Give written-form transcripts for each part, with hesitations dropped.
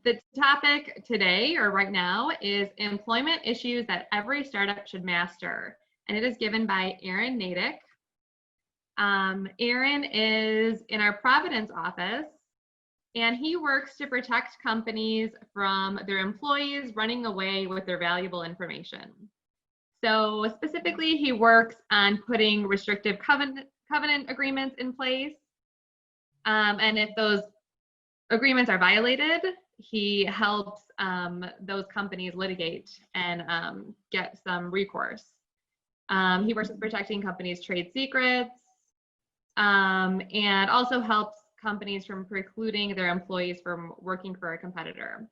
The topic today, or right now, is employment issues that every startup should master. And it is given by Aaron Nadich. Aaron is in our Providence office, and he works to protect companies from their employees running away with their valuable information. So specifically, he works on putting restrictive covenant agreements in place. And if those agreements are violated, he helps those companies litigate and get some recourse. He works with protecting companies' trade secrets, and also helps companies from precluding their employees from working for a competitor.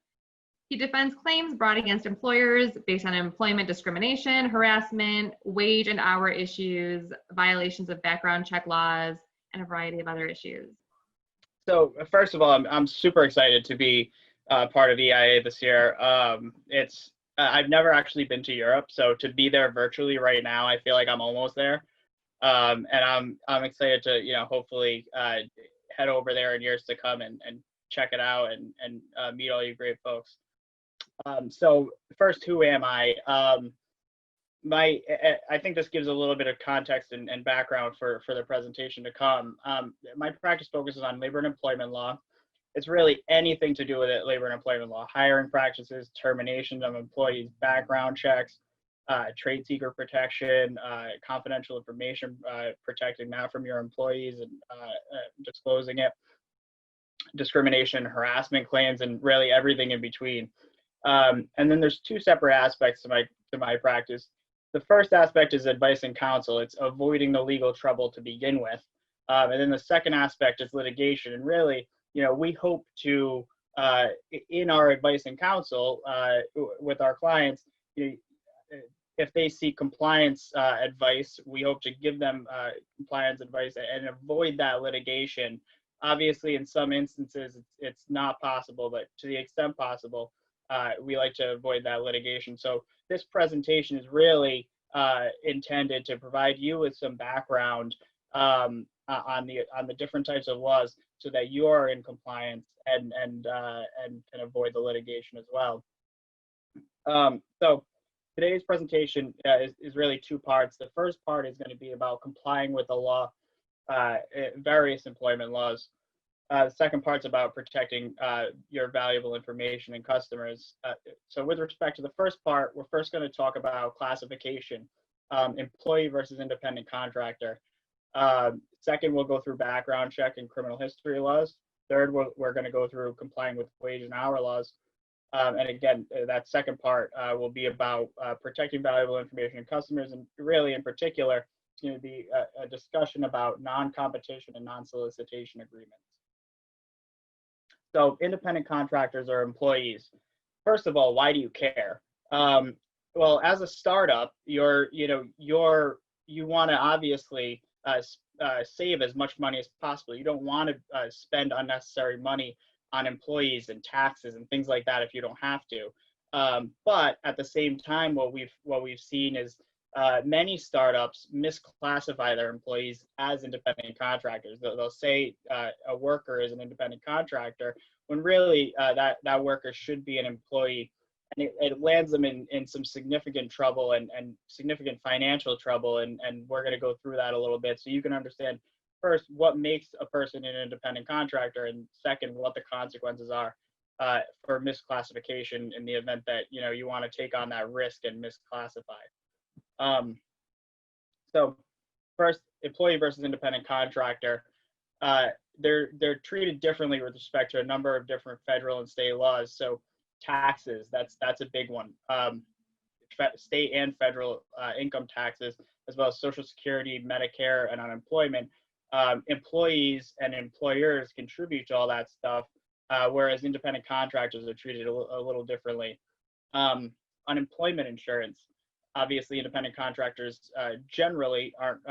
He defends claims brought against employers based on employment discrimination, harassment, wage and hour issues, violations of background check laws, and a variety of other issues. So first of all, I'm super excited to be part of EIA this year. I've never actually been to Europe, so to be there virtually right now, I feel like I'm almost there, and I'm excited to hopefully head over there in years to come and check it out and meet all you great folks. So first, who am I? I think this gives a little bit of context and background for the presentation to come. My practice focuses on labor and employment law. It's really anything to do with it, labor and employment law, hiring practices, termination of employees, background checks, trade secret protection, confidential information, protecting that from your employees and disclosing it, discrimination, harassment claims, and really everything in between. And then there's two separate aspects to my practice. The first aspect is advice and counsel. It's avoiding the legal trouble to begin with. And then the second aspect is litigation. And really, we hope to, in our advice and counsel with our clients, if they seek compliance advice, we hope to give them compliance advice and avoid that litigation. Obviously, in some instances, it's not possible, but to the extent possible, we like to avoid that litigation. So this presentation is really intended to provide you with some background on the different types of laws, so that you are in compliance and can avoid the litigation as well. So today's presentation is really two parts. The first part is going to be about complying with the law, various employment laws. The second part's about protecting your valuable information and customers. So with respect to the first part, we're first going to talk about classification, employee versus independent contractor. Second, we'll go through background check and criminal history laws. Third, we're going to go through complying with wage and hour laws. And again, that second part will be about protecting valuable information and customers, and really in particular, it's going to be a discussion about non-competition and non-solicitation agreements. So independent contractors are employees. First of all, why do you care? Well, as a startup, you want to obviously save as much money as possible. You don't want to spend unnecessary money on employees and taxes and things like that if you don't have to. But at the same time, what we've seen is many startups misclassify their employees as independent contractors. They'll say a worker is an independent contractor, when really that worker should be an employee. And it lands them in some significant trouble and significant financial trouble. And we're going to go through that a little bit so you can understand, first, what makes a person an independent contractor, and second, what the consequences are for misclassification in the event that you want to take on that risk and misclassify. So first, employee versus independent contractor. They're treated differently with respect to a number of different federal and state laws. So taxes, that's a big one. State and federal income taxes, as well as Social Security, Medicare, and unemployment. Employees and employers contribute to all that stuff, whereas independent contractors are treated a little differently. Unemployment insurance. Obviously, independent contractors generally aren't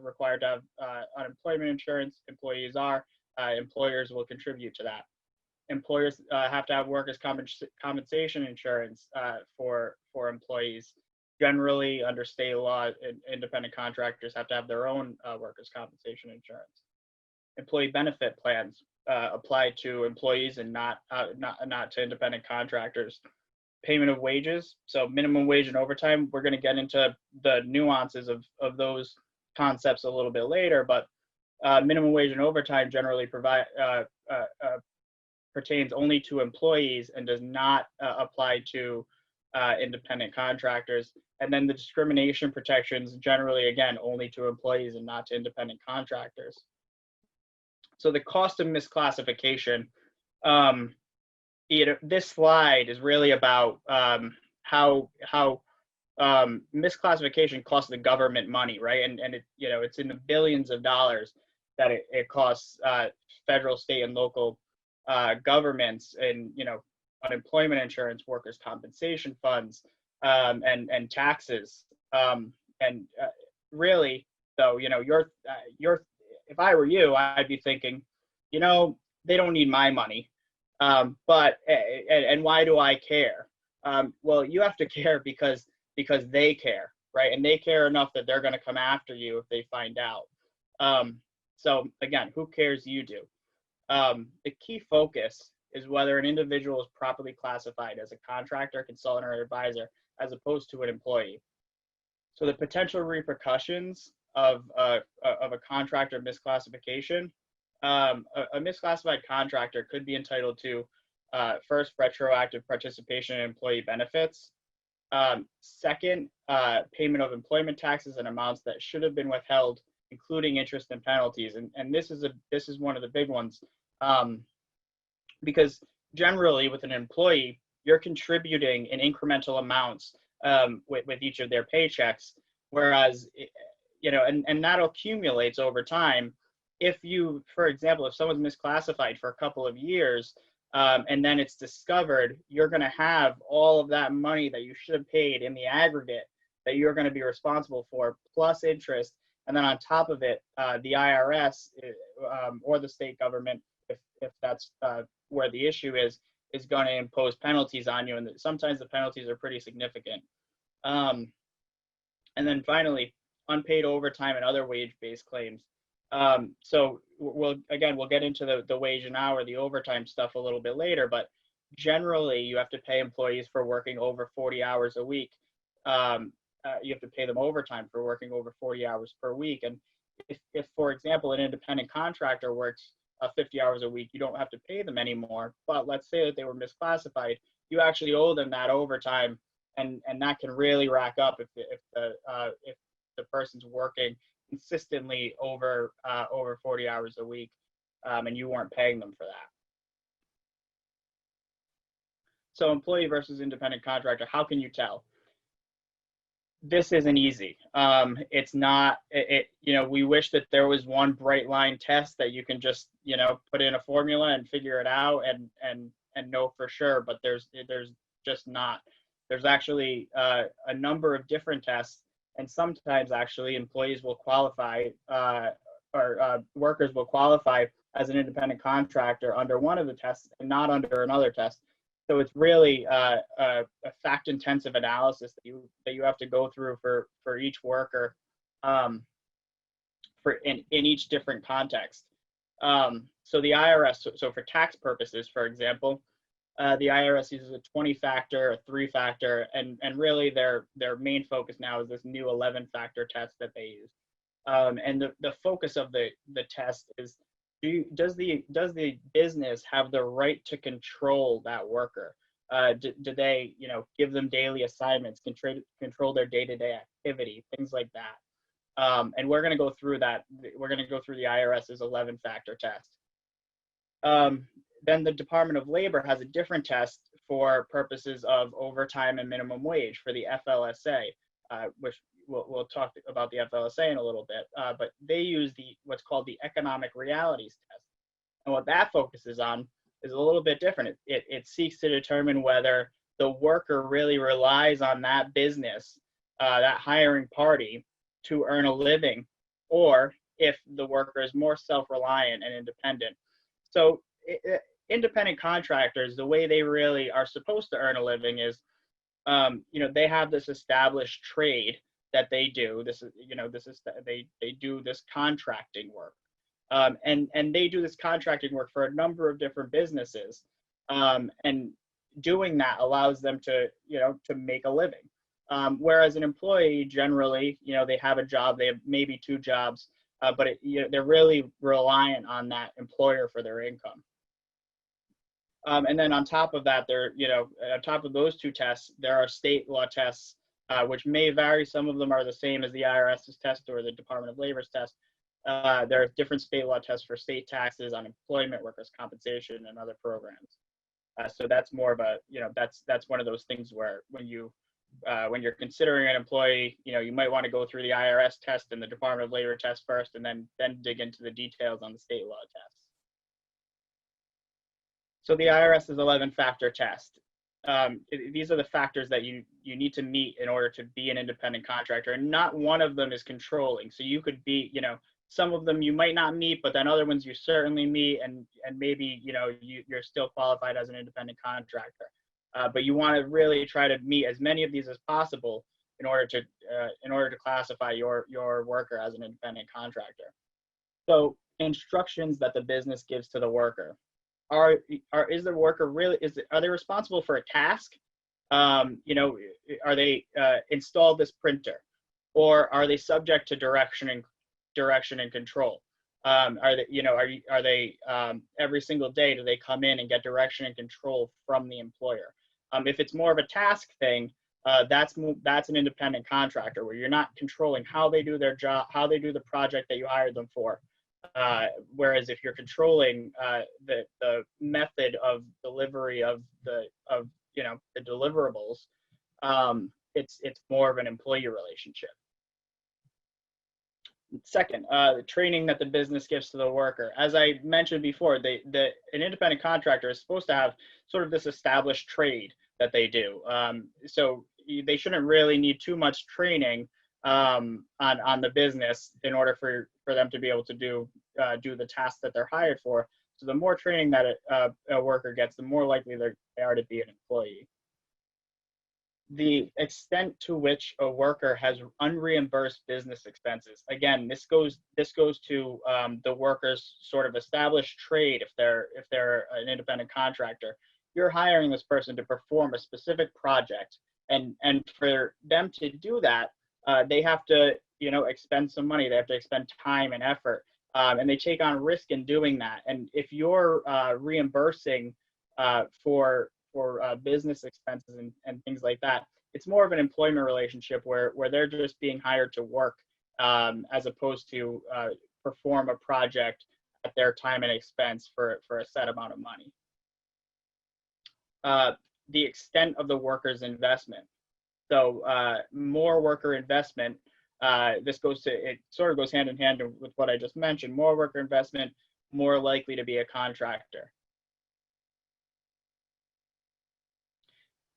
required to have unemployment insurance. Employees are. Employers will contribute to that. Employers have to have workers' compensation insurance for employees. Generally, under state law, independent contractors have to have their own workers' compensation insurance. Employee benefit plans. apply to employees and not to independent contractors. Payment of wages, so minimum wage and overtime. We're going to get into the nuances of those concepts a little bit later, but minimum wage and overtime generally pertains only to employees and does not apply to independent contractors. And then the discrimination protections generally, again, only to employees and not to independent contractors. So the cost of misclassification, this slide is really about how misclassification costs the government money, right? And it, it's in the billions of dollars that it costs federal, state, and local governments, and unemployment insurance, workers' compensation funds, and taxes. Really, though, if I were you, I'd be thinking, they don't need my money. But why do I care? Well, you have to care because they care, right? And they care enough that they're going to come after you if they find out. So again, who cares? You do. The key focus is whether an individual is properly classified as a contractor, consultant, or advisor, as opposed to an employee. So the potential repercussions of a contractor misclassification. A misclassified contractor could be entitled to first, retroactive participation in employee benefits. Second, payment of employment taxes and amounts that should have been withheld, including interest and penalties. And this is one of the big ones, because generally with an employee, you're contributing in incremental amounts with each of their paychecks, whereas and that accumulates over time. If you, for example, if someone's misclassified for a couple of years, and then it's discovered, you're going to have all of that money that you should have paid in the aggregate that you're going to be responsible for, plus interest. And then on top of it, the IRS or the state government, if that's where the issue is going to impose penalties on you. And sometimes the penalties are pretty significant. And then finally, unpaid overtime and other wage-based claims. So we'll get into the wage and hour, the overtime stuff a little bit later, but generally you have to pay employees for working over 40 hours a week. You have to pay them overtime for working over 40 hours per week. And if for example, an independent contractor works 50 hours a week, you don't have to pay them anymore. But let's say that they were misclassified, you actually owe them that overtime, and that can really rack up if the person's working consistently over 40 hours a week, and you weren't paying them for that. So employee versus independent contractor, how can you tell? This isn't easy. It's not, we wish that there was one bright line test that you can just, put in a formula and figure it out and know for sure, but there's just not. There's actually a number of different tests. And sometimes actually employees will qualify or workers will qualify as an independent contractor under one of the tests and not under another test. So it's really a fact-intensive analysis that you have to go through for each worker in each different context. So the IRS, so for tax purposes, for example, the IRS uses a 20-factor, a 3-factor, and really their main focus now is this new 11-factor test that they use. And the focus of the test is, does the business have the right to control that worker? Do they, give them daily assignments, control their day-to-day activity, things like that. And we're going to go through that. We're going to go through the IRS's 11-factor test. Then the Department of Labor has a different test for purposes of overtime and minimum wage for the FLSA, which we'll talk about the FLSA in a little bit, but they use what's called the economic realities test. And what that focuses on is a little bit different. It seeks to determine whether the worker really relies on that business, that hiring party, to earn a living, or if the worker is more self-reliant and independent. So independent contractors, the way they really are supposed to earn a living is, they have this established trade that they do. They do this contracting work. And they do this contracting work for a number of different businesses, and doing that allows them to to make a living. Whereas an employee generally, they have a job, they have maybe two jobs, but they're really reliant on that employer for their income. And then on top of that, on top of those two tests, there are state law tests, which may vary. Some of them are the same as the IRS's test or the Department of Labor's test. There are different state law tests for state taxes, unemployment, workers' compensation, and other programs. So that's more of a, that's one of those things where when you're considering an employee, you might want to go through the IRS test and the Department of Labor test first, and then dig into the details on the state law tests. So the IRS's 11-factor test. These are the factors that you need to meet in order to be an independent contractor, and not one of them is controlling. So you could be, some of them you might not meet, but then other ones you certainly meet, and maybe you're still qualified as an independent contractor. But you want to really try to meet as many of these as possible in order to classify your worker as an independent contractor. So instructions that the business gives to the worker. Is the worker really, are they responsible for a task? Are they installed this printer, or are they subject to direction and control? Are they every single day, do they come in and get direction and control from the employer? If it's more of a task thing, that's an independent contractor, where you're not controlling how they do their job, how they do the project that you hired them for. Whereas if you're controlling the method of delivery of the deliverables, it's more of an employee relationship. Second, the training that the business gives to the worker. As I mentioned before, an independent contractor is supposed to have sort of this established trade that they do. So they shouldn't really need too much training on the business in order for them to be able to do the tasks that they're hired for. So the more training that a worker gets, the more likely they are to be an employee. The extent to which a worker has unreimbursed business expenses. Again, this goes to the worker's sort of established trade. If they're an independent contractor, you're hiring this person to perform a specific project, and for them to do that, they have to expend some money. They have to expend time and effort, and they take on risk in doing that. And if you're reimbursing for business expenses and things like that, it's more of an employment relationship where they're just being hired to work, as opposed to perform a project at their time and expense for a set amount of money. The extent of the worker's investment. So more worker investment, it sort of goes hand in hand with what I just mentioned. More worker investment, more likely to be a contractor.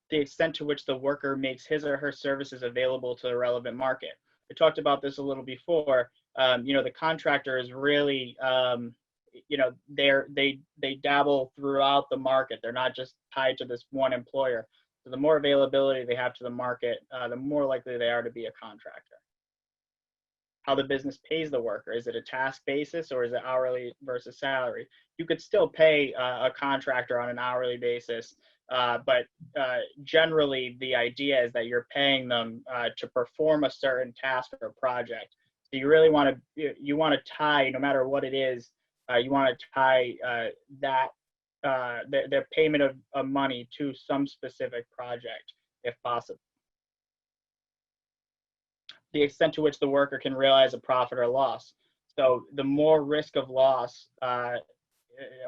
The extent to which the worker makes his or her services available to the relevant market. I talked about this a little before. The contractor is really, they dabble throughout the market. They're not just tied to this one employer. So the more availability they have to the market, the more likely they are to be a contractor. How the business pays the worker. Is it a task basis, or is it hourly versus salary? You could still pay a contractor on an hourly basis, but generally the idea is that you're paying them to perform a certain task or project. So you really want to tie, no matter what it is, you want to tie their payment of money to some specific project, if possible. The extent to which the worker can realize a profit or loss. So the more risk of loss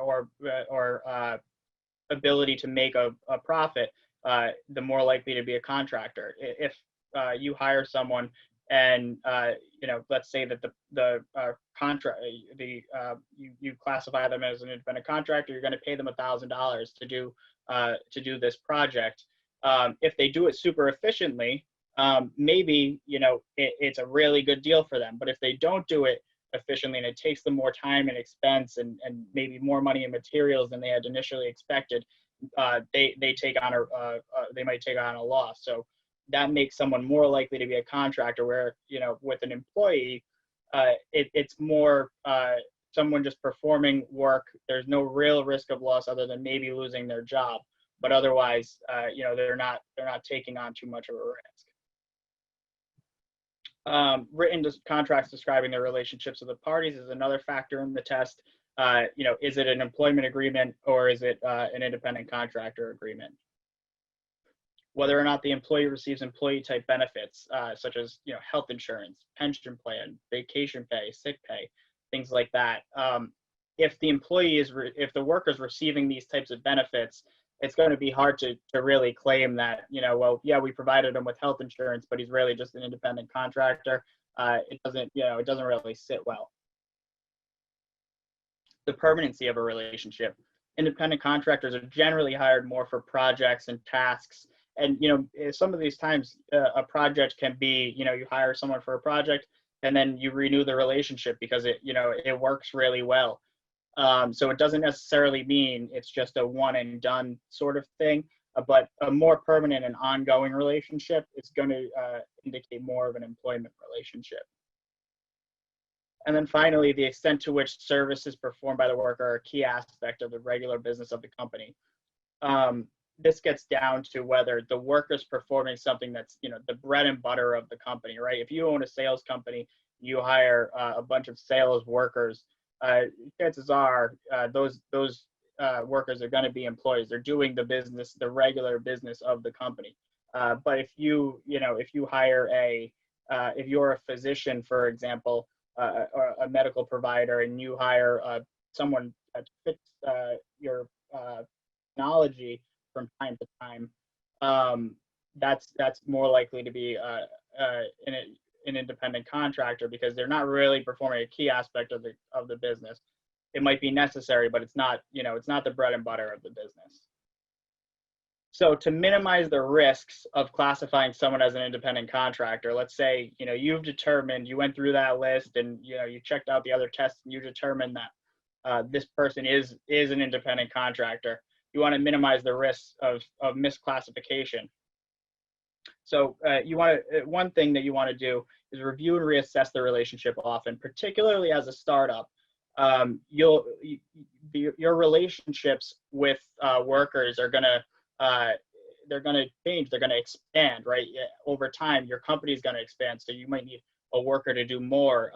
or ability to make a profit, the more likely to be a contractor. If you hire someone and let's say that you classify them as an independent contractor, you're going to pay them $1,000 to do this project. If they do it super efficiently, maybe it's a really good deal for them. But if they don't do it efficiently and it takes them more time and expense and maybe more money and materials than they had initially expected, they might take on a loss. So that makes someone more likely to be a contractor, where with an employee, it's more someone just performing work, there's no real risk of loss other than maybe losing their job, but otherwise, they're not taking on too much of a risk. Written contracts describing the relationships of the parties is another factor in the test. Is it an employment agreement or is it an independent contractor agreement? Whether or not the employee receives employee type benefits, such as health insurance, pension plan, vacation pay, sick pay, things like that. If the worker is receiving these types of benefits, it's going to be hard to really claim that, we provided him with health insurance, but he's really just an independent contractor. It doesn't really sit well. The permanency of a relationship. Independent contractors are generally hired more for projects and tasks. And, some of these times a project can be, you hire someone for a project and then you renew the relationship because it works really well. So it doesn't necessarily mean it's just a one and done sort of thing, but a more permanent and ongoing relationship is going to indicate more of an employment relationship. And then finally, the extent to which services performed by the worker are a key aspect of the regular business of the company. This gets down to whether the worker's performing something that's, the bread and butter of the company, right? If you own a sales company, you hire a bunch of sales workers, chances are those workers are going to be employees. They're doing the regular business of the company. But if you hire if you're a physician, for example, or a medical provider, and you hire someone to fix your technology from time to time, that's more likely to be an independent contractor because they're not really performing a key aspect of the business. It might be necessary, but it's not the bread and butter of the business. So to minimize the risks of classifying someone as an independent contractor, let's say, you went through that list and, you checked out the other tests and you determined that this person is an independent contractor. You want to minimize the risks of misclassification. So one thing that you want to do is review and reassess the relationship often, particularly as a startup. Your relationships with workers are they're going to change. They're going to expand, right? Over time, your company is going to expand. So you might need a worker to do more,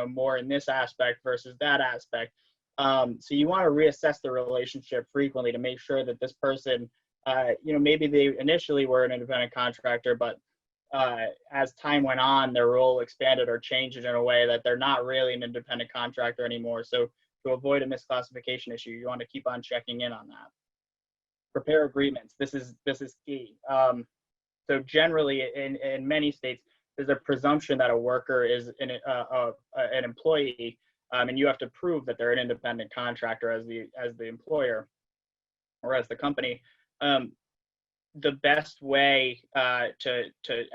more in this aspect versus that aspect. So you want to reassess the relationship frequently to make sure that this person, maybe they initially were an independent contractor, but as time went on, their role expanded or changed in a way that they're not really an independent contractor anymore. So to avoid a misclassification issue, you want to keep on checking in on that. Prepare agreements. This is key. So generally, in many states, there's a presumption that a worker is an employee, and you have to prove that they're an independent contractor as the employer or as the company. The best way to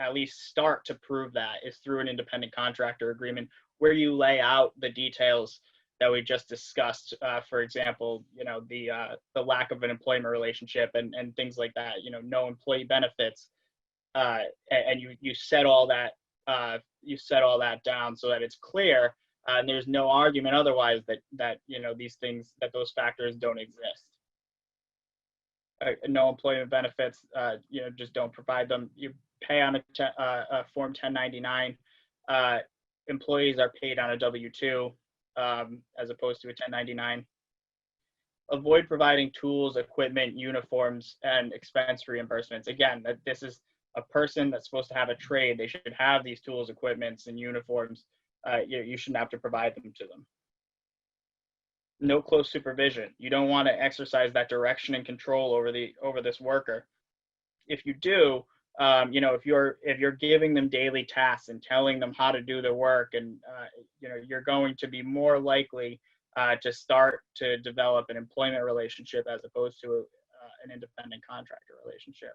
at least start to prove that is through an independent contractor agreement, where you lay out the details that we just discussed. For example, the lack of an employment relationship and things like that. No employee benefits, and you set all that down so that it's clear, and there's no argument otherwise that those factors don't exist. No employment benefits, just don't provide them. You pay on a Form 1099. Employees are paid on a W-2 as opposed to a 1099. Avoid providing tools, equipment, uniforms, and expense reimbursements. Again, this is a person that's supposed to have a trade. They should have these tools, equipments, and uniforms. You shouldn't have to provide them to them. No close supervision. You don't want to exercise that direction and control over this worker. If you do, if you're giving them daily tasks and telling them how to do their work, and you're going to be more likely to start to develop an employment relationship as opposed to an independent contractor relationship.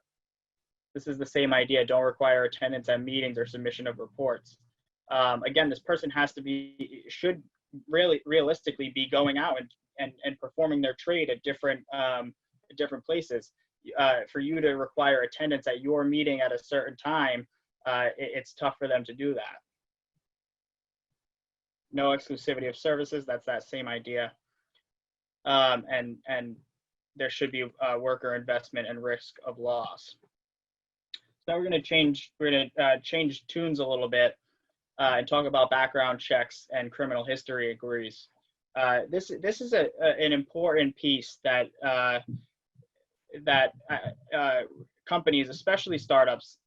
This is the same idea. Don't require attendance at meetings or submission of reports. Again, this person should really realistically be going out and performing their trade at different places. For you to require attendance at your meeting at a certain time, it's tough for them to do that. No exclusivity of services, that's that same idea. And there should be worker investment and risk of loss. So we're going to change tunes a little bit and talk about background checks and criminal history inquiries. This is an important piece that companies, especially startups,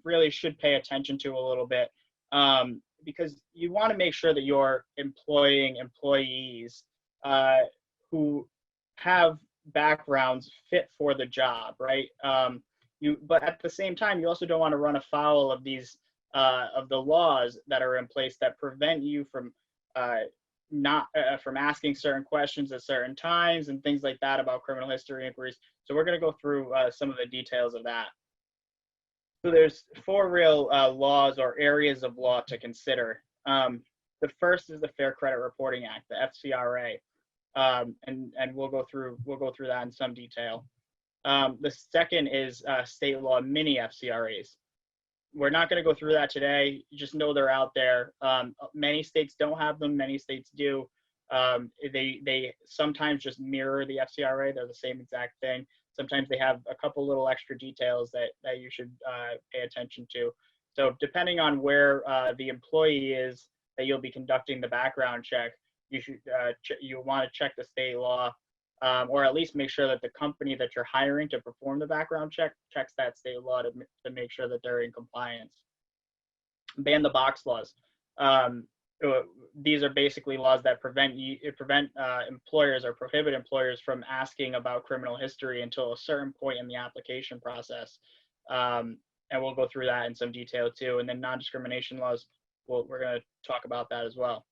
really should pay attention to a little bit, because you want to make sure that you're employing employees who have backgrounds fit for the job, right? But at the same time, you also don't want to run afoul of these of the laws that are in place that prevent you from from asking certain questions at certain times and things like that about criminal history inquiries. So we're going to go through some of the details of that. So there's 4 real laws or areas of law to consider. The first is the Fair Credit Reporting Act, the FCRA, and we'll go through that in some detail. The second is state law mini FCRAs. We're not going to go through that today. You just know they're out there. Many states don't have them. Many states do. They sometimes just mirror the FCRA. They're the same exact thing. Sometimes they have a couple little extra details that you should pay attention to. So depending on where the employee is that you'll be conducting the background check, you want to check the state law, or at least make sure that the company that you're hiring to perform the background check checks that state law to make sure that they're in compliance. Ban the box laws. These are basically laws that prevent employers or prohibit employers from asking about criminal history until a certain point in the application process. And we'll go through that in some detail too. And then non-discrimination laws, we're going to talk about that as well.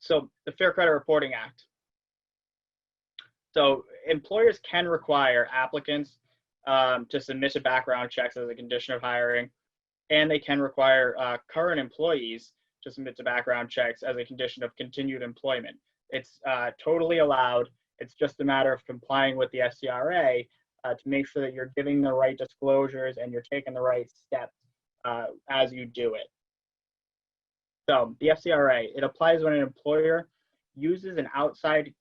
So the Fair Credit Reporting Act. So employers can require applicants to submit to background checks as a condition of hiring, and they can require current employees to submit to background checks as a condition of continued employment. It's totally allowed. It's just a matter of complying with the FCRA to make sure that you're giving the right disclosures and you're taking the right steps as you do it. So the FCRA, it applies when an employer uses an outside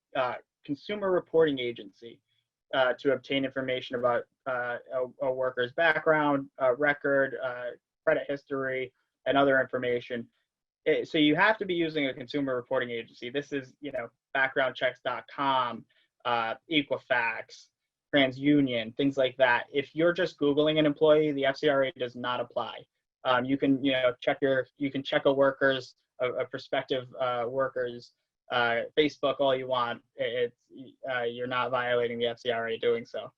consumer reporting agency to obtain information about a worker's background, record, credit history, and other information. So you have to be using a consumer reporting agency. This is, backgroundchecks.com, Equifax, TransUnion, things like that. If you're just Googling an employee, the FCRA does not apply. You can, check a worker's, a prospective worker's Facebook all you want. You're not violating the FCRA doing so.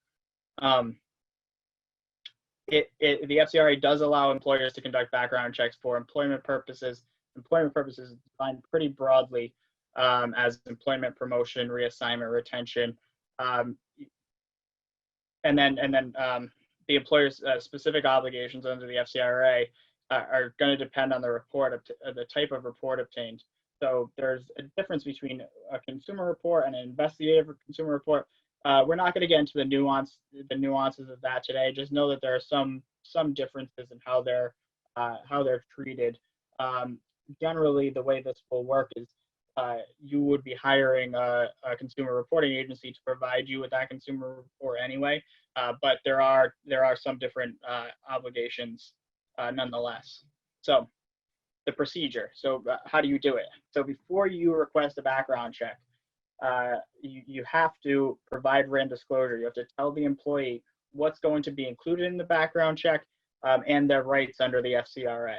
The FCRA does allow employers to conduct background checks for employment purposes. Employment purposes is defined pretty broadly as employment, promotion, reassignment, retention, and then the employer's specific obligations under the FCRA are going to depend on the type of report obtained. So there's a difference between a consumer report and an investigative consumer report. We're not going to get into the nuances of that today. Just know that there are some differences in how they're treated. Generally, the way this will work is you would be hiring a consumer reporting agency to provide you with that consumer report anyway. But there are some different obligations nonetheless. So the procedure. So how do you do it? So before you request a background check, you have to provide written disclosure. You have to tell the employee what's going to be included in the background check and their rights under the FCRA.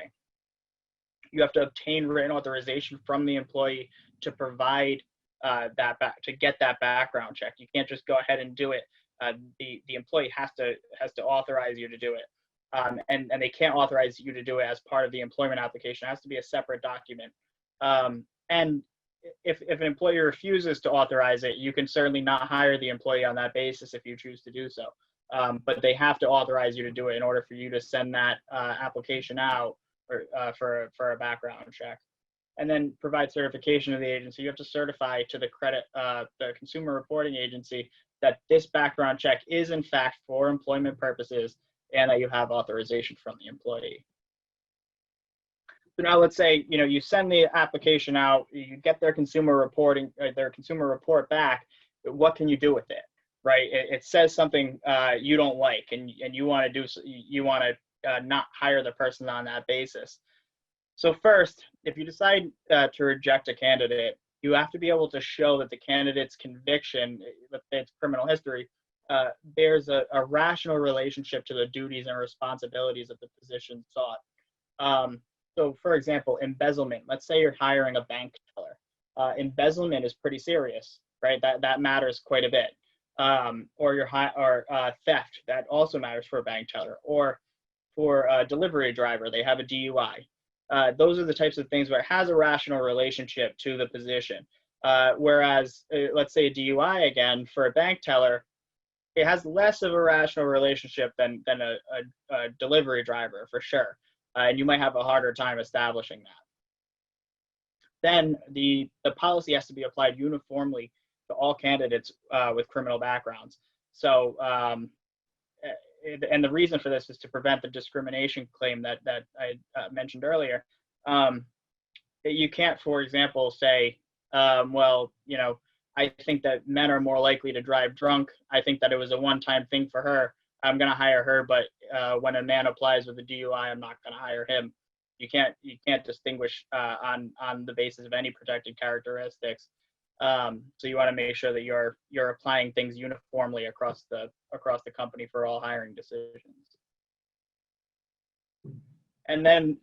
You have to obtain written authorization from the employee to provide to get that background check. You can't just go ahead and do it. The employee has to authorize you to do it. And they can't authorize you to do it as part of the employment application. It has to be a separate document. And if an employer refuses to authorize it, you can certainly not hire the employee on that basis if you choose to do so. But they have to authorize you to do it in order for you to send that application out for a background check. And then provide certification to the agency. You have to certify to the consumer reporting agency that this background check is in fact for employment purposes and that you have authorization from the employee. So now let's say, you send the application out, you get their consumer report back. What can you do with it, right? It says something you don't like, and you want to not hire the person on that basis. So first, if you decide to reject a candidate, you have to be able to show that the candidate's conviction, let's say it's criminal history, bears a rational relationship to the duties and responsibilities of the position sought. So for example, embezzlement, let's say you're hiring a bank teller. Embezzlement is pretty serious, right? That matters quite a bit. Or theft, that also matters for a bank teller. Or for a delivery driver, they have a DUI. Those are the types of things where it has a rational relationship to the position. Whereas, let's say a DUI again, for a bank teller, it has less of a rational relationship than a delivery driver, for sure. And you might have a harder time establishing that. Then the policy has to be applied uniformly to all candidates with criminal backgrounds. So, and the reason for this is to prevent the discrimination claim that I mentioned earlier. You can't, for example, say, well, I think that men are more likely to drive drunk. I think that it was a one-time thing for her. I'm going to hire her, but when a man applies with a DUI, I'm not going to hire him. You can't distinguish on the basis of any protected characteristics. So you want to make sure that you're applying things uniformly across the company for all hiring decisions. And then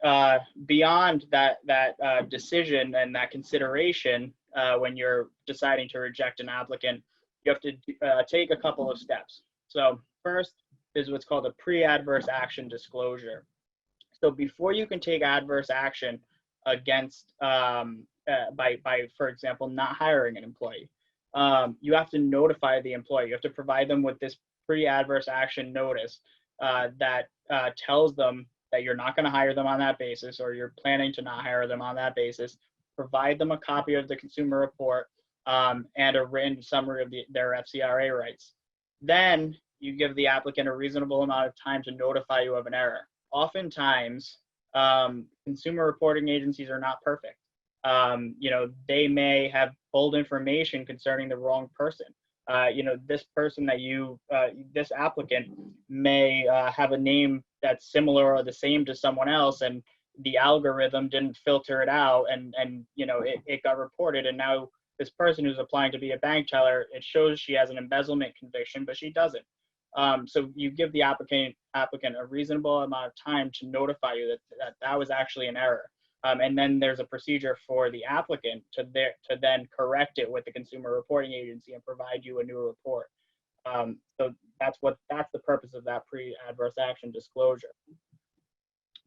beyond that decision and that consideration, when you're deciding to reject an applicant, you have to take a couple of steps. So first is what's called a pre-adverse action disclosure. So before you can take adverse action against by, for example, not hiring an employee, you have to notify the employee. You have to provide them with this pre-adverse action notice that tells them that you're not going to hire them on that basis, or you're planning to not hire them on that basis. Provide them a copy of the consumer report and a written summary of their FCRA rights. Then you give the applicant a reasonable amount of time to notify you of an error. Oftentimes, consumer reporting agencies are not perfect. They may have pulled information concerning the wrong person. This person that this applicant may have a name that's similar or the same to someone else, and the algorithm didn't filter it out, and it got reported, and now this person who's applying to be a bank teller, it shows she has an embezzlement conviction, but she doesn't. So you give the applicant a reasonable amount of time to notify you that was actually an error. And then there's a procedure for the applicant to then correct it with the consumer reporting agency and provide you a new report. So that's the purpose of that pre-adverse action disclosure.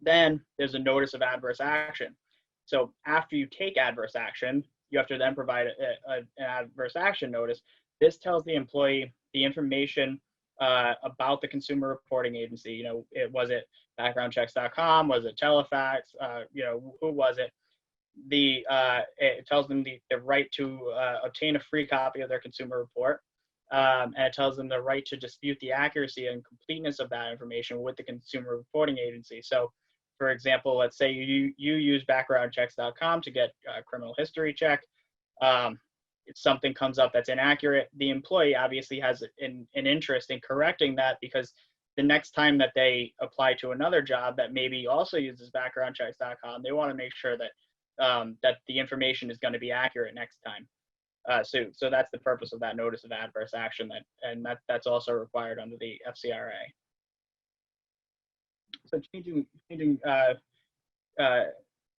Then there's a notice of adverse action. So after you take adverse action, you have to then provide an adverse action notice. This tells the employee the information about the consumer reporting agency. Was it backgroundchecks.com? Was it Telefax? Who was it? It tells them the right to obtain a free copy of their consumer report. And it tells them the right to dispute the accuracy and completeness of that information with the consumer reporting agency. So, for example, let's say you use backgroundchecks.com to get a criminal history check. If something comes up that's inaccurate, the employee obviously has an interest in correcting that, because the next time that they apply to another job that maybe also uses backgroundchecks.com, they want to make sure that that the information is going to be accurate next time. So that's the purpose of that notice of adverse action, that's also required under the FCRA. So changing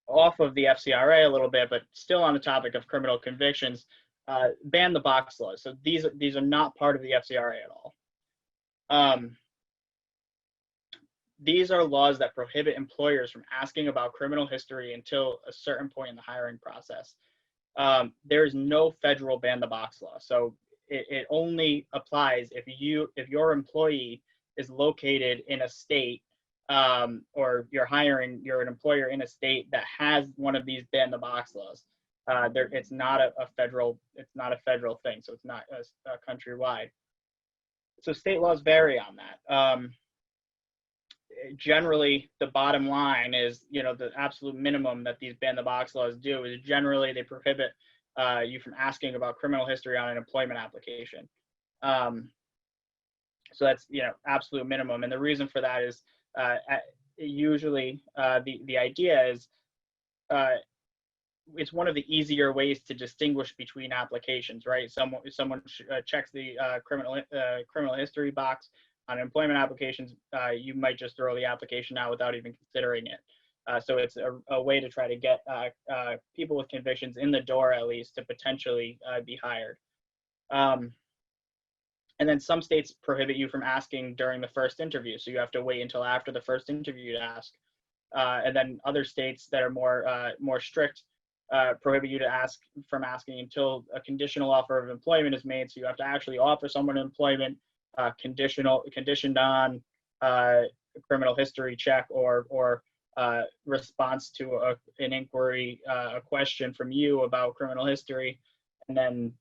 off of the FCRA a little bit, but still on the topic of criminal convictions, ban the box laws. So these are not part of the FCRA at all. These are laws that prohibit employers from asking about criminal history until a certain point in the hiring process. There is no federal ban the box law. So it only applies if your employee is located in a state, or you're an employer in a state that has one of these ban the box laws. It's not a federal thing, so it's not countrywide. So state laws vary on that. generally the bottom line is, the absolute minimum that these ban the box laws do is generally they prohibit you from asking about criminal history on an employment application. So that's, absolute minimum. And the reason for that is usually the idea is it's one of the easier ways to distinguish between applications, right? Someone checks the criminal history box on employment applications, you might just throw the application out without even considering it. So it's a way to try to get people with convictions in the door, at least, to potentially be hired. And then some states prohibit you from asking during the first interview, so you have to wait until after the first interview to ask. And then other states that are more strict prohibit you from asking until a conditional offer of employment is made. So you have to actually offer someone employment conditioned on a criminal history check or response to an inquiry, a question from you about criminal history, and then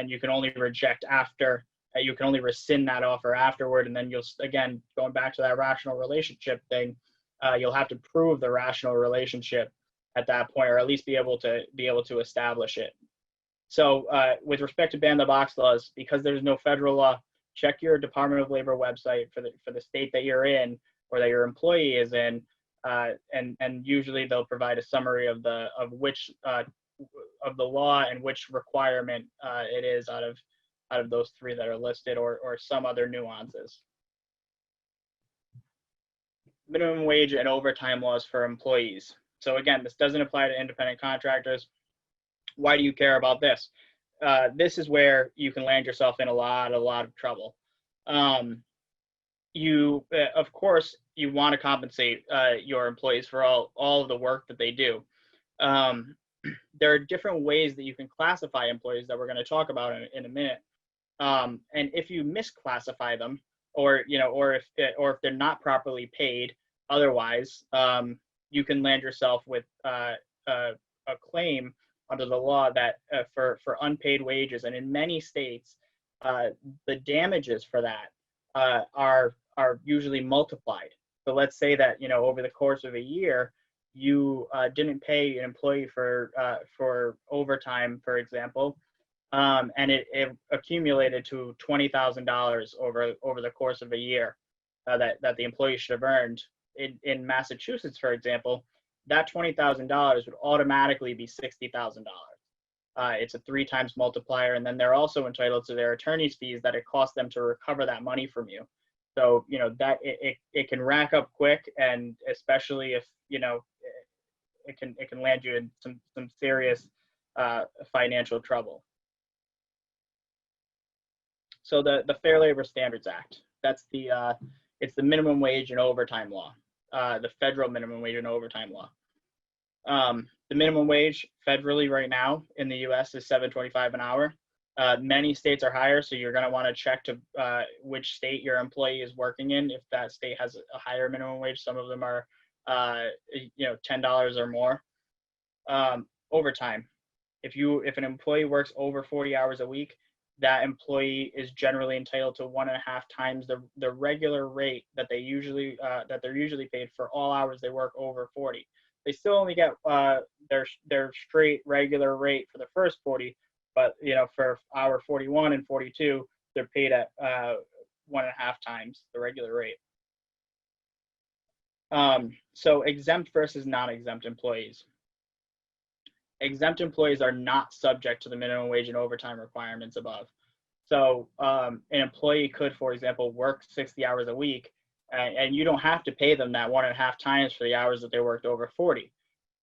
you can only reject after. You can only rescind that offer afterward, and then you'll, again, going back to that rational relationship thing, you'll have to prove the rational relationship at that point, or at least be able to establish it. So with respect to ban the box laws, because there's no federal law, check your Department of Labor website for the state that you're in or that your employee is in, and usually they'll provide a summary of which of the law and which requirement it is out of those three that are listed, or some other nuances. Minimum wage and overtime laws for employees. So again, this doesn't apply to independent contractors. Why do you care about this? This is where you can land yourself in a lot of trouble. Of course, you want to compensate your employees for all of the work that they do. There are different ways that you can classify employees that we're going to talk about in a minute. And if you misclassify them, or if they're not properly paid otherwise, you can land yourself with a claim under the law that for unpaid wages. And in many states, the damages for that are usually multiplied. So let's say that over the course of a year, you didn't pay an employee for overtime, for example, and it accumulated to $20,000 over the course of a year that the employee should have earned. In Massachusetts, for example, that $20,000 would automatically be $60,000. It's a 3 times multiplier, and then they're also entitled to their attorney's fees that it costs them to recover that money from you. So that it can rack up quick, and especially if it can land you in some serious financial trouble. So the Fair Labor Standards Act, that's it's the minimum wage and overtime law, the federal minimum wage and overtime law. The minimum wage federally right now in the U.S. is $7.25 an hour. Many states are higher, so you're going to want to check to which state your employee is working in. If that state has a higher minimum wage, some of them are $10 or more. Overtime. If an employee works over 40 hours a week, that employee is generally entitled to 1.5 times the regular rate that they're usually paid for all hours they work over 40. They still only get their straight regular rate for the first 40, but for hour 41 and 42, they're paid at 1.5 times the regular rate. So exempt versus non-exempt employees. Exempt employees are not subject to the minimum wage and overtime requirements above. So an employee could, for example, work 60 hours a week, and you don't have to pay them that 1.5 times for the hours that they worked over 40.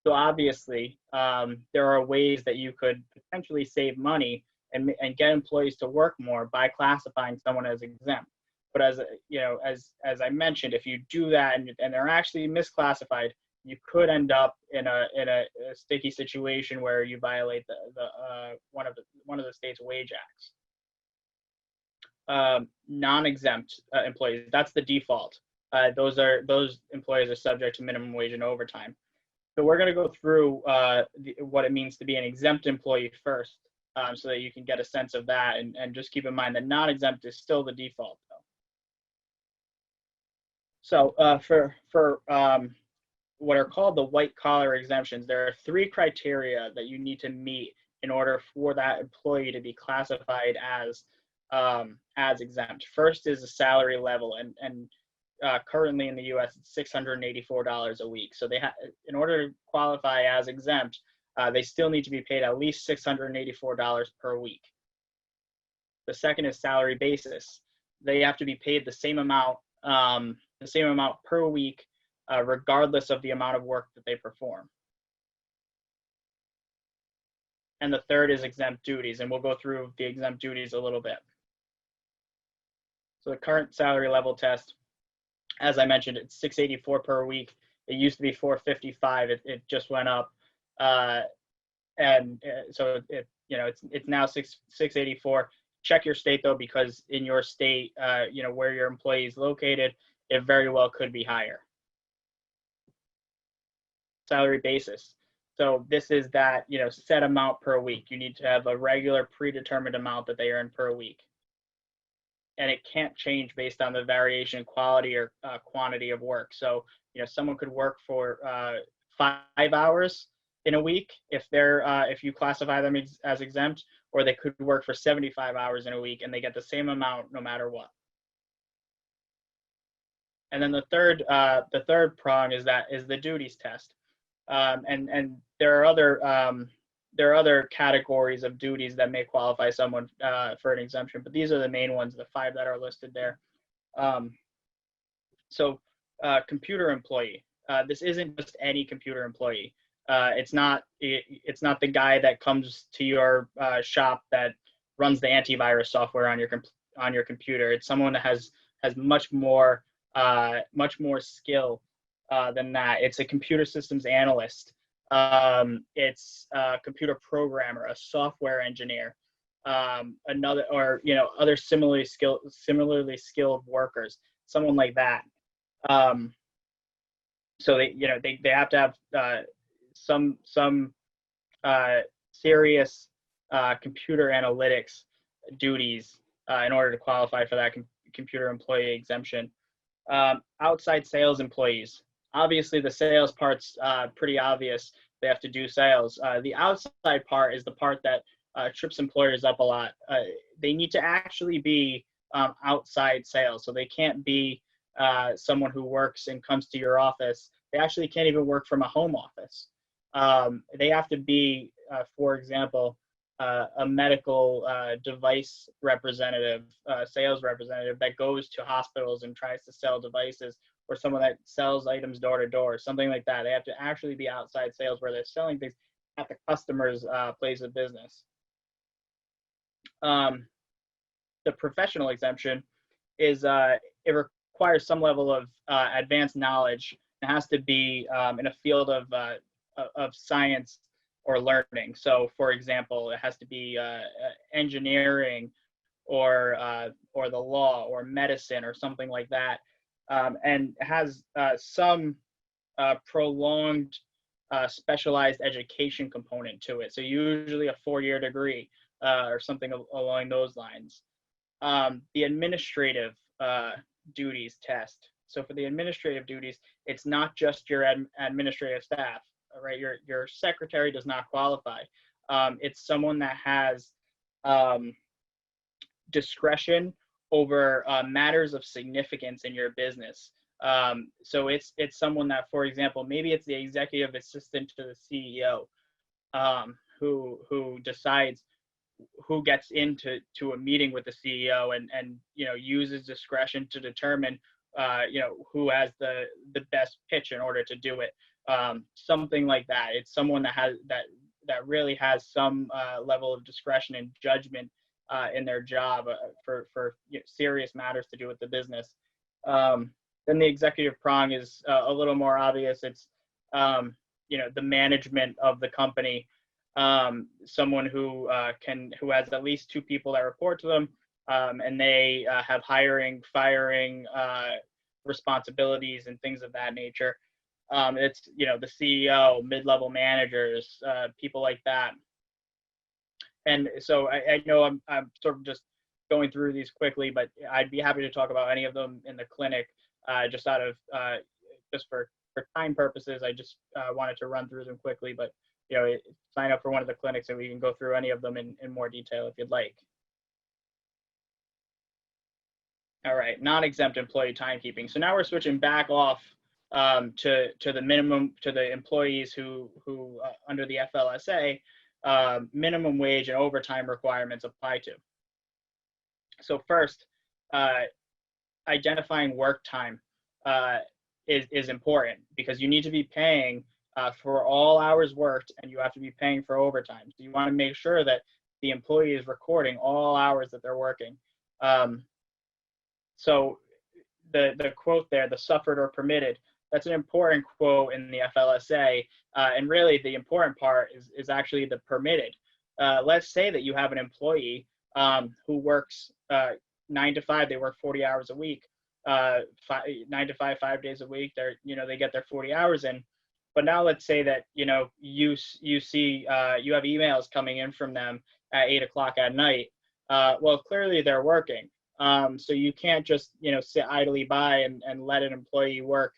So obviously, there are ways that you could potentially save money and get employees to work more by classifying someone as exempt. But as I mentioned, if you do that and they're actually misclassified, you could end up in a sticky situation where you violate one of the state's wage acts. Non-exempt employees, that's the default. Those employees are subject to minimum wage and overtime. So we're going to go through what it means to be an exempt employee first, so that you can get a sense of that, and just keep in mind that non-exempt is still the default, though. So for what are called the white collar exemptions, there are three criteria that you need to meet in order for that employee to be classified as exempt. First is the salary level, and currently in the U.S. it's $684 a week. So in order to qualify as exempt, they still need to be paid at least $684 per week. The second is salary basis. They have to be paid the same amount per week, regardless of the amount of work that they perform. And the third is exempt duties, and we'll go through the exempt duties a little bit. So the current salary level test, as I mentioned, it's $684 per week. It used to be $455. It just went up, so it's now $684. Check your state though, because in your state, where your employee is located, it very well could be higher. Salary basis. So this is that, set amount per week. You need to have a regular predetermined amount that they earn per week. And it can't change based on the variation in quality or quantity of work. So, someone could work for 5 hours in a week if you classify them as exempt, or they could work for 75 hours in a week and they get the same amount no matter what. And then the third prong is the duties test. And there are other categories of duties that may qualify someone for an exemption, but these are the main ones, the 5 that are listed there. So computer employee. This isn't just any computer employee. It's not the guy that comes to your shop that runs the antivirus software on your computer. It's someone that has much more skill than that. It's a computer systems analyst. It's a computer programmer, a software engineer, other similarly skilled workers, someone like that. So they have to have some serious computer analytics duties in order to qualify for that computer employee exemption. Outside sales employees. Obviously, the sales part's pretty obvious. They have to do sales. The outside part is the part that trips employers up a lot. They need to actually be outside sales. So they can't be someone who works and comes to your office. They actually can't even work from a home office. They have to be, for example, a medical device representative, sales representative that goes to hospitals and tries to sell devices, or someone that sells items door to door, something like that. They have to actually be outside sales where they're selling things at the customer's place of business. The professional exemption is it requires some level of advanced knowledge. It has to be in a field of science or learning. So, for example, it has to be engineering or the law or medicine or something like that, and has some prolonged specialized education component to it. So usually a 4-year degree or something along those lines. The administrative duties test. So for the administrative duties, it's not just your administrative staff, right? Your secretary does not qualify. It's someone that has discretion over matters of significance in your business. So it's someone that, for example, maybe it's the executive assistant to the CEO who decides who gets into a meeting with the CEO and uses discretion to determine who has the best pitch in order to do it. Something like that. It's someone that really has some level of discretion and judgment in their job for serious matters to do with the business. Then the executive prong is a little more obvious. It's the management of the company. Someone who has at least 2 people that report to them, and they have hiring, firing responsibilities and things of that nature. It's the CEO, mid-level managers, people like that. And so I know I'm sort of just going through these quickly, but I'd be happy to talk about any of them in the clinic just out of just for time purposes, I just wanted to run through them quickly. But sign up for one of the clinics and we can go through any of them in more detail if you'd like. All right, non-exempt employee timekeeping. So now we're switching back off to the minimum, to the employees who under the FLSA, minimum wage and overtime requirements apply to. So first, identifying work time is important, because you need to be paying for all hours worked, and you have to be paying for overtime. So you want to make sure that the employee is recording all hours that they're working. So the quote there, the suffered or permitted, that's an important quote in the FLSA. And really the important part is actually the permitted. Let's say that you have an employee who works 9 to 5, they work 40 hours a week, 9 to 5, 5 days a week. They get their 40 hours in. But now let's say that, you see, you have emails coming in from them at 8 o'clock at night. Well, clearly they're working. So you can't just, sit idly by and let an employee work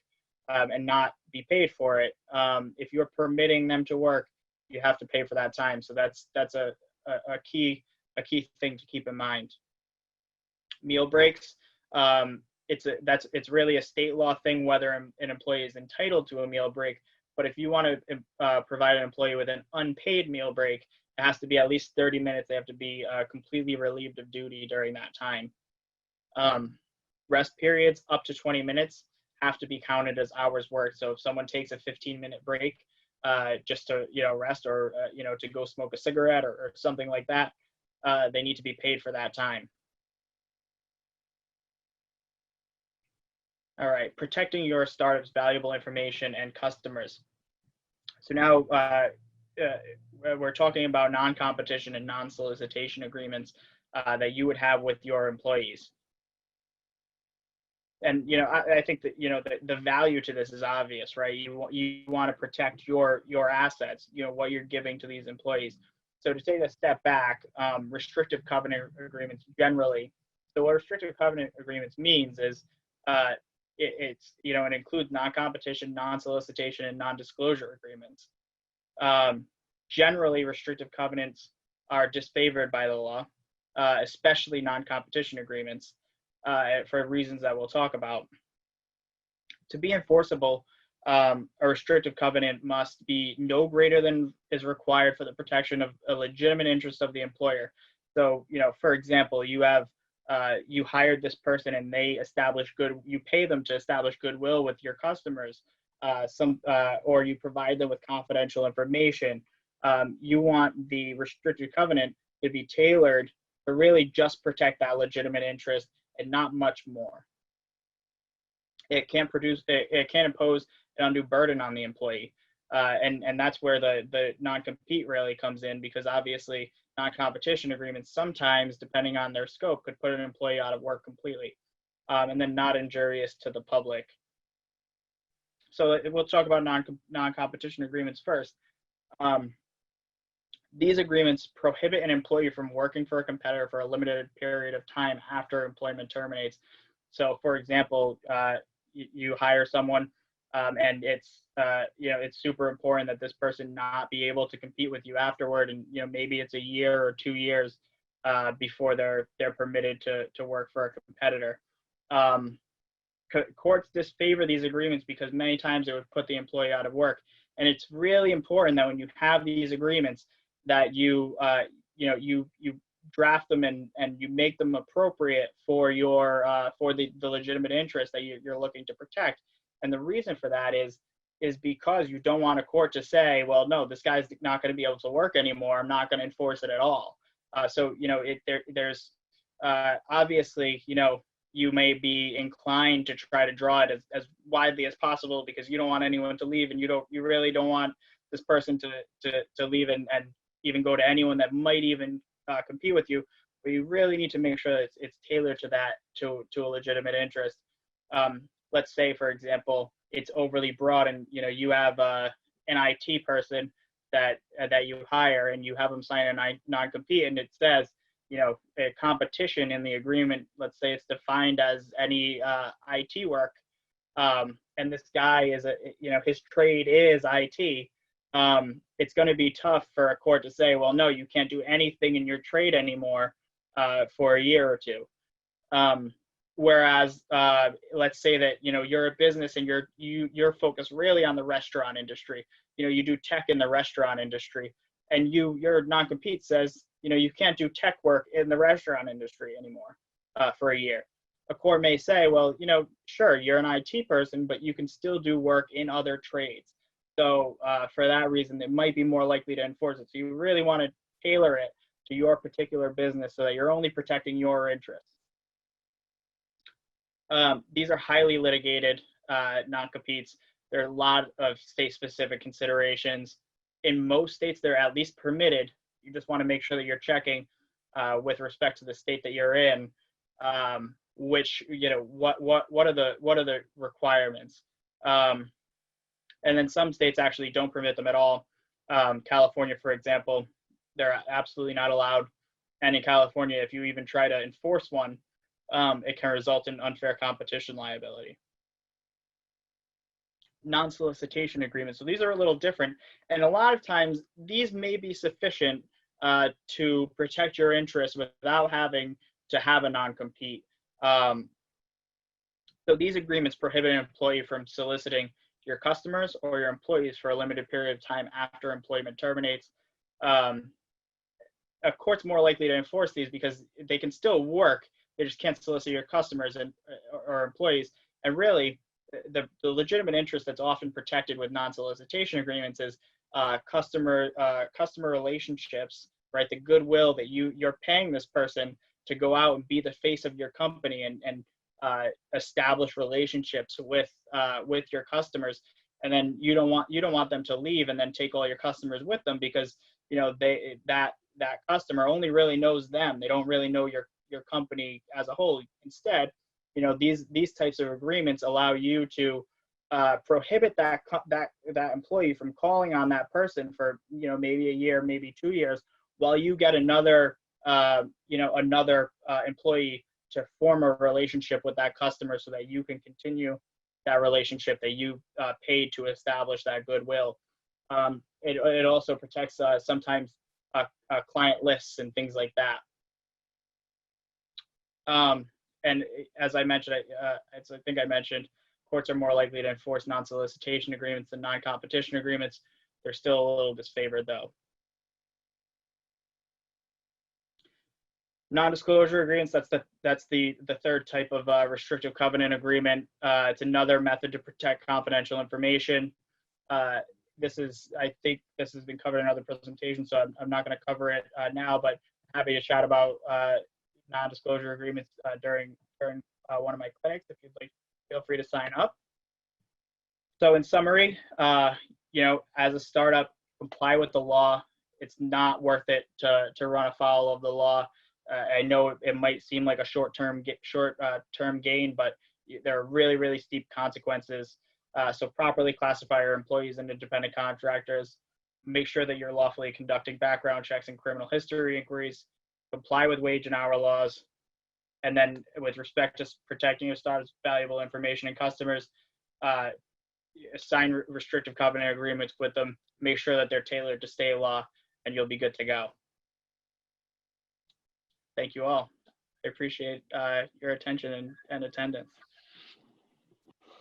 and not be paid for it. If you're permitting them to work, you have to pay for that time. So that's a key thing to keep in mind. Meal breaks. It's really a state law thing whether an employee is entitled to a meal break. But if you want to provide an employee with an unpaid meal break, it has to be at least 30 minutes. They have to be completely relieved of duty during that time. Rest periods up to 20 minutes have to be counted as hours worked. So if someone takes a 15-minute break just to rest, or to go smoke a cigarette or something like that, they need to be paid for that time. All right, protecting your startup's valuable information and customers. So now we're talking about non-competition and non-solicitation agreements that you would have with your employees. And I think that the value to this is obvious, right? You want to protect your assets, what you're giving to these employees. So to take a step back, restrictive covenant agreements generally. So what restrictive covenant agreements means is it includes non-competition, non-solicitation, and non-disclosure agreements. Generally, restrictive covenants are disfavored by the law, especially non-competition agreements, for reasons that we'll talk about. To be enforceable, a restrictive covenant must be no greater than is required for the protection of a legitimate interest of the employer. So, for example, you hired this person and they you pay them to establish goodwill with your customers, or you provide them with confidential information. You want the restricted covenant to be tailored to really just protect that legitimate interest and not much more. It can't impose an undue burden on the employee. And that's where the non-compete really comes in, because obviously non-competition agreements sometimes, depending on their scope, could put an employee out of work completely, and then not injurious to the public. So we'll talk about non-competition agreements first. These agreements prohibit an employee from working for a competitor for a limited period of time after employment terminates. So, for example, you hire someone, and it's super important that this person not be able to compete with you afterward, and maybe it's a year or 2 years before they're permitted to work for a competitor. Courts disfavor these agreements because many times it would put the employee out of work, and it's really important that when you have these agreements that you draft them and you make them appropriate for the legitimate interest that you're looking to protect. And the reason for that is because you don't want a court to say, well, no, this guy's not going to be able to work anymore, I'm not going to enforce it at all. So there's obviously you may be inclined to try to draw it as widely as possible, because you don't want anyone to leave, and you really don't want this person to leave and even go to anyone that might even compete with you. But you really need to make sure that it's tailored to a legitimate interest. Let's say, for example, it's overly broad, and you have an IT person that you hire, and you have them sign a non-compete, and it says a competition in the agreement. Let's say it's defined as any IT work and this guy is his trade is IT, it's going to be tough for a court to say, well, no, you can't do anything in your trade anymore for a year or two. Whereas, let's say that you're a business and you're focused really on the restaurant industry. You do tech in the restaurant industry, and your non-compete says you can't do tech work in the restaurant industry anymore for a year. A court may say, well, sure, you're an IT person, but you can still do work in other trades. So for that reason, it might be more likely to enforce it. So you really want to tailor it to your particular business so that you're only protecting your interests. These are highly litigated non-competes. There are a lot of state-specific considerations. In most states, they're at least permitted. You just want to make sure that you're checking with respect to the state that you're in, which what are the requirements. And then some states actually don't permit them at all. California, for example, they're absolutely not allowed. And in California, if you even try to enforce one, it can result in unfair competition liability. Non-solicitation agreements. So these are a little different. And a lot of times, these may be sufficient to protect your interests without having to have a non-compete. So these agreements prohibit an employee from soliciting your customers or your employees for a limited period of time after employment terminates. A court's more likely to enforce these because they can still work. They just can't solicit your customers or employees. And really, the legitimate interest that's often protected with non-solicitation agreements is customer relationships, right? The goodwill that you're paying this person to go out and be the face of your company and establish relationships with your customers, and then you don't want them to leave and then take all your customers with them, because that customer only really knows them. They don't really know your company as a whole. Instead, these types of agreements allow you to prohibit that employee from calling on that person for maybe a year, maybe 2 years, while you get another employee to form a relationship with that customer so that you can continue that relationship that you paid to establish that goodwill. It also protects sometimes client lists and things like that. And as I mentioned, I think I mentioned, courts are more likely to enforce non-solicitation agreements than non-competition agreements. They're still a little disfavored, though. Non-disclosure agreements, that's the third type of restrictive covenant agreement. It's another method to protect confidential information. I think this has been covered in other presentations, so I'm not going to cover it now, but happy to chat about non-disclosure agreements during one of my clinics. If you'd like, feel free to sign up. So in summary, as a startup, comply with the law. It's not worth it to run afoul of the law. I know it might seem like a short-term gain, but there are really, really steep consequences. So properly classify your employees and independent contractors. Make sure that you're lawfully conducting background checks and criminal history inquiries. Comply with wage and hour laws. And then with respect to protecting your startup's valuable information and customers, sign restrictive covenant agreements with them. Make sure that they're tailored to state law, and you'll be good to go. Thank you all. I appreciate your attention and attendance.